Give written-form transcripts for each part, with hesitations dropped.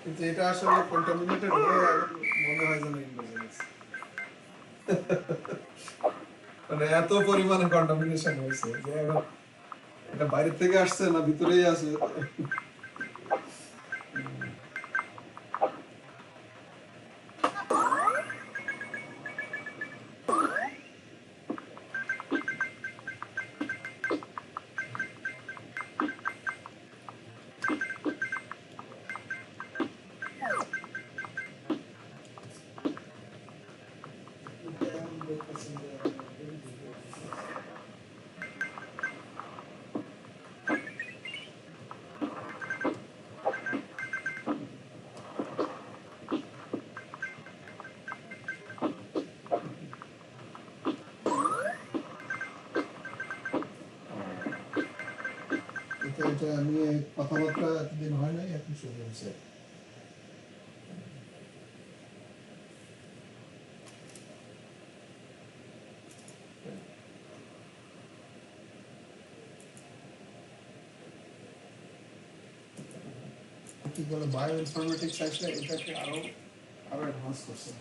কিন্তু এটা আসলে কন্টামিনেটেড হয়ে এখন মনে হয় যেন ইন্ডিজিনাস। মানে এত পরিমাণে কন্টামিনেশন হয়েছে যে এখন এটা বাইরে থেকে আসছে না ভিতরেই আছে। এটা নিয়ে কথাবার্তা এতদিন হয় নাই, এখন শুরু হয়েছে। কি বলে বায়ো ইনফরমেটিক্স আসলে এটাকে আরো আরো অ্যাডভান্স করছে।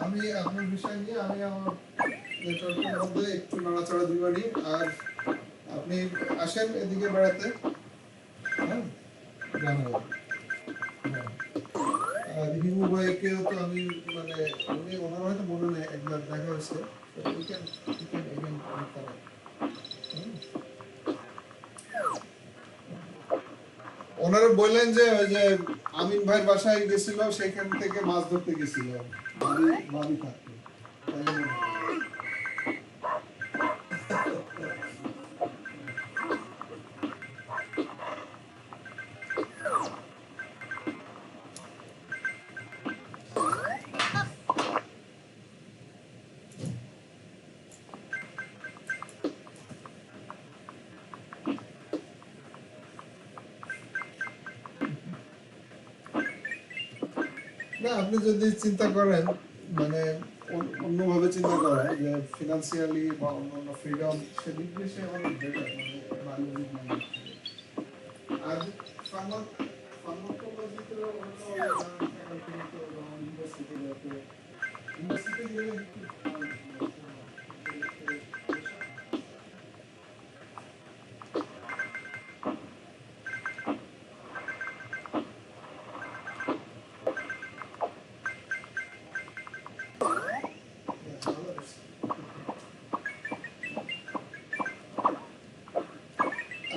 আমি আপনার বিষয় নিয়ে আমি আমার নেটওয়ার্কের মধ্যে একটু নাড়াচাড়া দিবানি। আর আপনি আসেন এদিকে বেড়াতে, হ্যাঁ জানাবো। হ্যাঁ আর হিমু ভাইকেও তো আমি মানে উনি ওনার হয়তো মনে নেই, একবার দেখা হয়েছে। ওনারা বললেন যে ওই যে আমিন ভাইয়ের বাসায় গেছিল, সেখান থেকে মাছ ধরতে গেছিল ভাবি থাকতো, তাই মনে হয়। না আপনি যদি চিন্তা করেন মানে অন্যভাবে চিন্তা করেন যে ফিনান্সিয়ালি বা অন্য ফ্রিডম, সেদিক দিয়ে সে অনেক বেটার মানে বাংলাদেশ মানুষ থেকে। আর ফার্মার ফার্মাকোলজিতে অন্য ফ্যাকাল্টি তো ইউনিভার্সিটি গেলে ইউনিভার্সিটি গেলে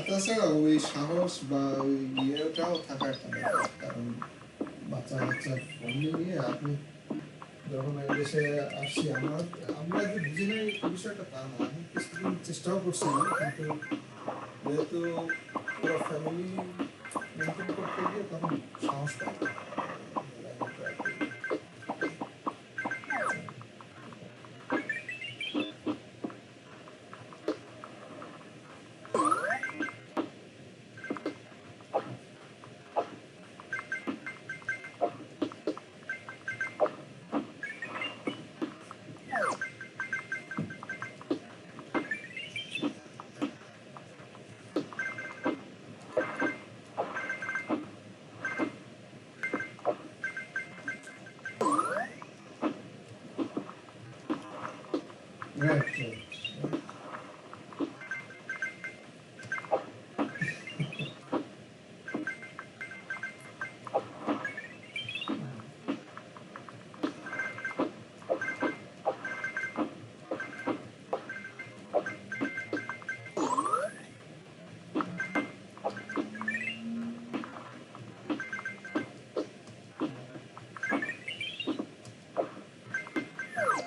তাছাড়া ওই সাহস বা ওই ইয়েটাও থাকা একটা ব্যাপার। কারণ বাচ্চা বাচ্চা ফ্যামিলি নিয়ে আপনি যখন এই দেশে আসছি, আমরা যে বুঝি নাই বিষয়টা তা না। আমি কিছুদিন চেষ্টাও করছিলাম, কিন্তু যেহেতু পুরো ফ্যামিলি মেনটেন করতে গিয়ে তখন সাহস পাই না। Right, right.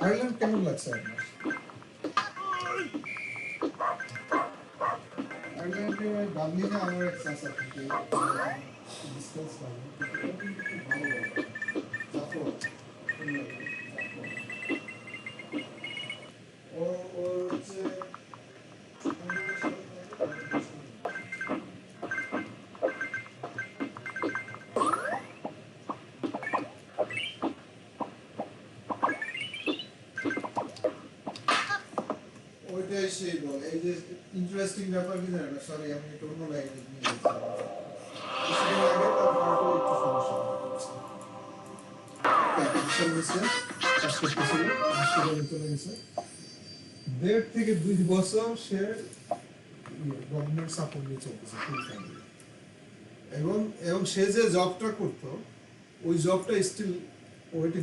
আয়ারল্যান্ড কেমন লাগছে আপনার? আয়ারল্যান্ডে ডাবলিনে আমার এক চাচা থাকে, ডিসটেন্স ভালো, কিন্তু ওটা কিন্তু খুব ভালো লাগে। জাফর, জাফর। সেই বল এই যে ইন্টারেস্টিং ব্যাপার কি জানেন সরি আমি একটু অন্য লাইনে নিয়ে যাচ্ছি কিছুদিন আগে তার হার্টে একটু সমস্যা হয়েছে ক্যাপিটেশন নিচ্ছে কাজ করতেছিল হসপিটালে চলে গেছে 1.5 থেকে 2 বছর সে গভর্নমেন্ট সাপোর্ট নিয়ে চলতেছে ফুল টাইম এবং এবং সে যে জবটা করতো ওই জবটা স্টিল ওয়েটিং